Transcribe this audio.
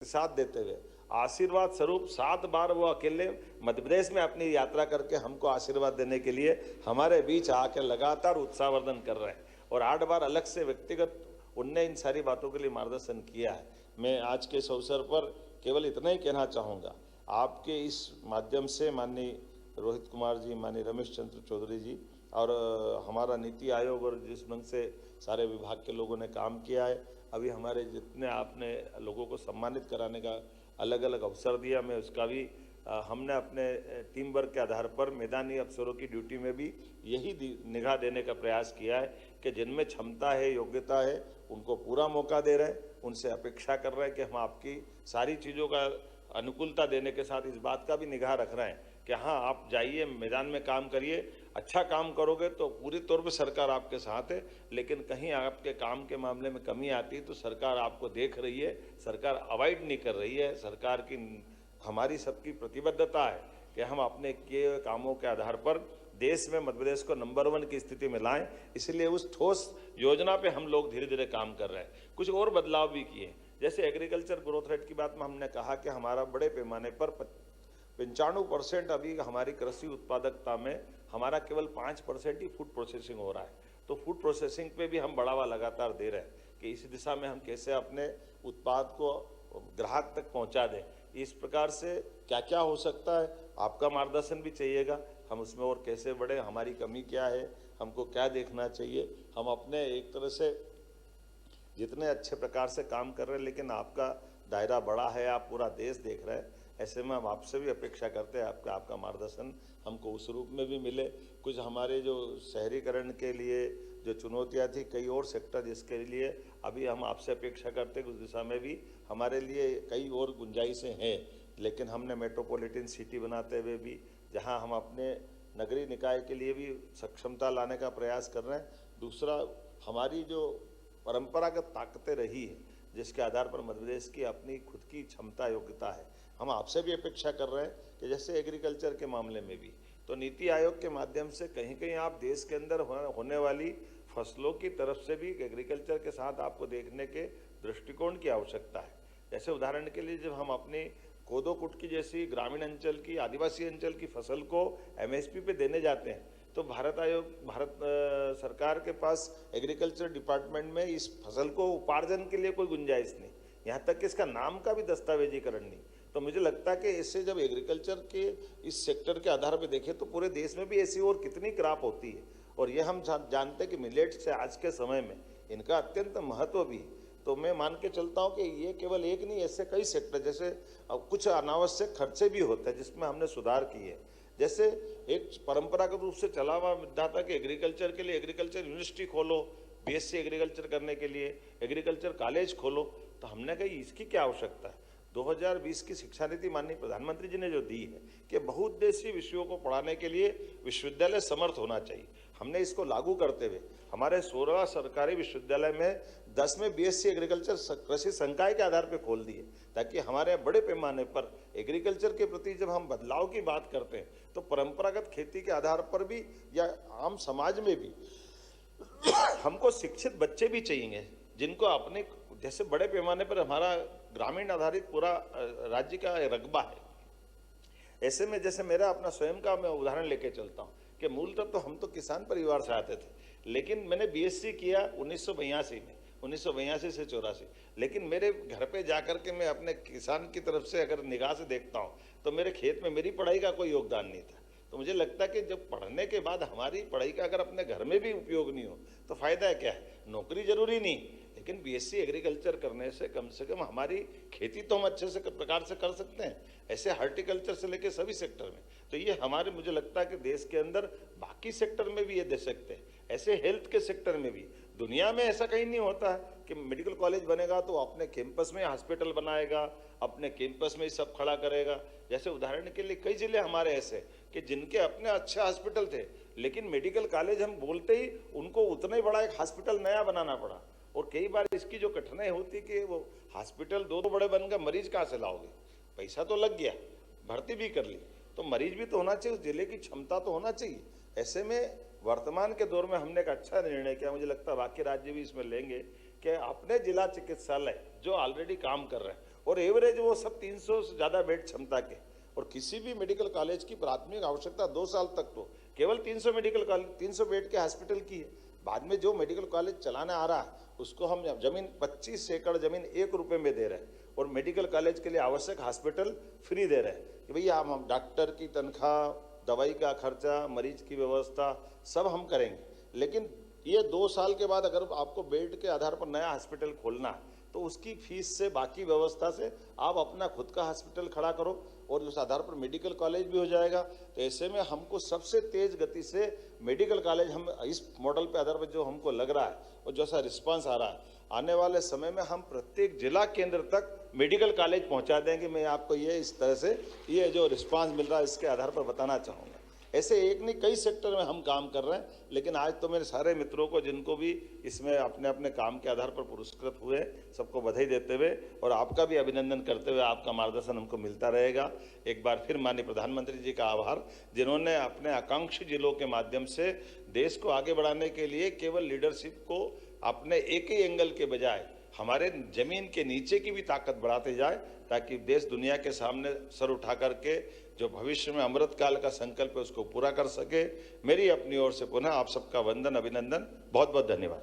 साथ देते हुए आशीर्वाद स्वरूप 7 बार वो अकेले मध्य प्रदेश में अपनी यात्रा करके हमको आशीर्वाद देने के लिए हमारे बीच आकर लगातार उत्साहवर्धन कर रहे हैं और 8 बार अलग से व्यक्तिगत उनने इन सारी बातों के लिए मार्गदर्शन किया है। मैं आज के इस अवसर पर केवल इतना ही कहना चाहूँगा, आपके इस माध्यम से माननीय रोहित कुमार जी, माननीय रमेश चंद्र चौधरी जी और हमारा नीति आयोग और जिस ढंग से सारे विभाग के लोगों ने काम किया है, अभी हमारे जितने आपने लोगों को सम्मानित कराने का अलग अलग अवसर दिया, मैं उसका भी हमने अपने टीम वर्क के आधार पर मैदानी अफसरों की ड्यूटी में भी यही निगाह देने का प्रयास किया है कि जिनमें क्षमता है, योग्यता है, उनको पूरा मौका दे रहे हैं, उनसे अपेक्षा कर रहे हैं कि हम आपकी सारी चीज़ों का अनुकूलता देने के साथ इस बात का भी निगाह रख रहे हैं कि हाँ, आप जाइए मैदान में काम करिए, अच्छा काम करोगे तो पूरी तौर पे सरकार आपके साथ है, लेकिन कहीं आपके काम के मामले में कमी आती है तो सरकार आपको देख रही है, सरकार अवॉइड नहीं कर रही है। सरकार की हमारी सबकी प्रतिबद्धता है कि हम अपने किए कामों के आधार पर देश में मध्य प्रदेश को नंबर 1 की स्थिति में लाएं। इसलिए उस ठोस योजना पे हम लोग धीरे धीरे काम कर रहे हैं। कुछ और बदलाव भी किए, जैसे एग्रीकल्चर ग्रोथ रेट की बात में हमने कहा कि हमारा बड़े पैमाने पर 95% अभी हमारी कृषि उत्पादकता में हमारा केवल 5% ही फूड प्रोसेसिंग हो रहा है। तो फूड प्रोसेसिंग पे भी हम बढ़ावा लगातार दे रहे हैं कि इस दिशा में हम कैसे अपने उत्पाद को ग्राहक तक पहुंचा दें। इस प्रकार से क्या क्या हो सकता है, आपका मार्गदर्शन भी चाहिएगा, हम उसमें और कैसे बढ़े, हमारी कमी क्या है, हमको क्या देखना चाहिए। हम अपने एक तरह से जितने अच्छे प्रकार से काम कर रहे हैं, लेकिन आपका दायरा बड़ा है, आप पूरा देश देख रहे हैं, ऐसे में हम आपसे भी अपेक्षा करते हैं आपका मार्गदर्शन हमको उस रूप में भी मिले। कुछ हमारे जो शहरीकरण के लिए जो चुनौतियां थी, कई और सेक्टर जिसके लिए अभी हम आपसे अपेक्षा करते हैं उस दिशा में भी हमारे लिए कई और गुंजाइशें हैं, लेकिन हमने मेट्रोपॉलिटन सिटी बनाते हुए भी जहां हम अपने नगरीय निकाय के लिए भी सक्षमता लाने का प्रयास कर रहे हैं। दूसरा, हमारी जो परंपरागत ताकतें रही है जिसके आधार पर मध्य प्रदेश की अपनी खुद की क्षमता योग्यता है, हम आपसे भी अपेक्षा कर रहे हैं कि जैसे एग्रीकल्चर के मामले में भी तो नीति आयोग के माध्यम से कहीं कहीं आप देश के अंदर होने वाली फसलों की तरफ से भी एग्रीकल्चर के साथ आपको देखने के दृष्टिकोण की आवश्यकता है। जैसे उदाहरण के लिए जब हम अपनी कोदो कुटकी जैसी ग्रामीण अंचल की, आदिवासी अंचल की फसल को MSP पे देने जाते हैं तो भारत सरकार के पास एग्रीकल्चर डिपार्टमेंट में इस फसल को उपार्जन के लिए कोई गुंजाइश नहीं, यहाँ तक कि इसका नाम का भी दस्तावेजीकरण नहीं। तो मुझे लगता है कि इससे जब एग्रीकल्चर के इस सेक्टर के आधार पर देखें तो पूरे देश में भी ऐसी और कितनी क्रॉप होती है, और ये हम जानते हैं कि मिलेट से आज के समय में इनका अत्यंत महत्व भी है। तो मैं मान के चलता हूँ कि ये केवल एक नहीं, ऐसे कई सेक्टर, जैसे कुछ अनावश्यक खर्चे भी होते हैं जिसमें हमने सुधार किए। जैसे एक परंपरागत रूप से चला हुआ मुद्दा था कि एग्रीकल्चर के लिए एग्रीकल्चर यूनिवर्सिटी खोलो, BSc एग्रीकल्चर करने के लिए एग्रीकल्चर कॉलेज खोलो, तो हमने कही इसकी क्या आवश्यकता है। 2020 की शिक्षा नीति माननीय प्रधानमंत्री जी ने जो दी है कि बहुउद्देशीय विषयों को पढ़ाने के लिए विश्वविद्यालय समर्थ होना चाहिए, हमने इसको लागू करते हुए हमारे 16 सरकारी विश्वविद्यालय में 10 में BSc एग्रीकल्चर कृषि संकाय के आधार पर खोल दिए, ताकि हमारे बड़े पैमाने पर एग्रीकल्चर के प्रति जब हम बदलाव की बात करते हैं तो परंपरागत खेती के आधार पर भी या आम समाज में भी हमको शिक्षित बच्चे भी चाहिए जिनको अपने, जैसे बड़े पैमाने पर हमारा ग्रामीण आधारित पूरा राज्य का रकबा है। ऐसे में जैसे मेरा अपना स्वयं का मैं उदाहरण लेके चलता हूँ कि मूलतः तो हम तो किसान परिवार से आते थे, लेकिन मैंने BSc किया 1982 में, 1982 से 84, लेकिन मेरे घर पे जाकर के मैं अपने किसान की तरफ से अगर निगाह से देखता हूँ तो मेरे खेत में मेरी पढ़ाई का कोई योगदान नहीं था। तो मुझे लगता है कि जब पढ़ने के बाद हमारी पढ़ाई का अगर अपने घर में भी उपयोग नहीं हो तो फायदा क्या है। नौकरी जरूरी नहीं, लेकिन BSc एग्रीकल्चर करने से कम हमारी खेती तो हम अच्छे से प्रकार से कर सकते हैं, ऐसे हार्टिकल्चर से लेकर सभी सेक्टर में। तो ये हमारे, मुझे लगता है कि देश के अंदर बाकी सेक्टर में भी ये दे सकते हैं, ऐसे हेल्थ के सेक्टर में भी। दुनिया में ऐसा कहीं नहीं होता है कि मेडिकल कॉलेज बनेगा तो अपने कैंपस में हॉस्पिटल बनाएगा, अपने कैंपस में ही सब खड़ा करेगा। जैसे उदाहरण के लिए कई जिले हमारे ऐसे कि जिनके अपने अच्छे हॉस्पिटल थे, लेकिन मेडिकल कॉलेज हम बोलते ही उनको उतना ही बड़ा एक हॉस्पिटल नया बनाना पड़ा। और कई बार इसकी जो कठिनाई होती कि वो हॉस्पिटल दो बड़े बन गए, मरीज कहाँ से लाओगे, पैसा तो लग गया, भर्ती भी कर ली, तो मरीज भी तो होना चाहिए, उस जिले की क्षमता तो होना चाहिए। ऐसे में वर्तमान के दौर में हमने एक अच्छा निर्णय किया, मुझे लगता है बाकी राज्य भी इसमें लेंगे कि अपने जिला चिकित्सालय जो ऑलरेडी काम कर रहे हैं और एवरेज वो सब 300 से ज़्यादा बेड क्षमता के। और किसी भी मेडिकल कॉलेज की प्राथमिक आवश्यकता 2 साल तक तो केवल 300 मेडिकल कॉलेज 300 बेड के हॉस्पिटल की है। बाद में जो मेडिकल कॉलेज चलाने आ रहा है उसको हम जमीन 25 एकड़ जमीन 1 रुपए में दे रहे हैं और मेडिकल कॉलेज के लिए आवश्यक हॉस्पिटल फ्री दे रहे हैं कि भैया हम डॉक्टर की तनख्वाह, दवाई का खर्चा, मरीज की व्यवस्था सब हम करेंगे। लेकिन ये 2 साल के बाद अगर आपको बेड के आधार पर नया हॉस्पिटल खोलना है तो उसकी फीस से, बाकी व्यवस्था से आप अपना खुद का हॉस्पिटल खड़ा करो और उस आधार पर मेडिकल कॉलेज भी हो जाएगा। तो ऐसे में हमको सबसे तेज गति से मेडिकल कॉलेज, हम इस मॉडल पे आधार पर जो हमको लग रहा है और जैसा रिस्पांस आ रहा है, आने वाले समय में हम प्रत्येक जिला केंद्र तक मेडिकल कॉलेज पहुंचा देंगे। मैं आपको ये इस तरह से ये जो रिस्पांस मिल रहा है इसके आधार पर बताना चाहूँगा। ऐसे एक नहीं कई सेक्टर में हम काम कर रहे हैं, लेकिन आज तो मेरे सारे मित्रों को जिनको भी इसमें अपने अपने काम के आधार पर पुरस्कृत हुए, सबको बधाई देते हुए और आपका भी अभिनंदन करते हुए, आपका मार्गदर्शन हमको मिलता रहेगा। एक बार फिर माननीय प्रधानमंत्री जी का आभार, जिन्होंने अपने आकांक्षी जिलों के माध्यम से देश को आगे बढ़ाने के लिए केवल लीडरशिप को अपने एक ही एंगल के बजाय हमारे जमीन के नीचे की भी ताकत बढ़ाते जाए, ताकि देश दुनिया के सामने सर उठा करके जो भविष्य में अमृत काल का संकल्प है उसको पूरा कर सके। मेरी अपनी ओर से पुनः आप सबका वंदन, अभिनंदन, बहुत बहुत धन्यवाद।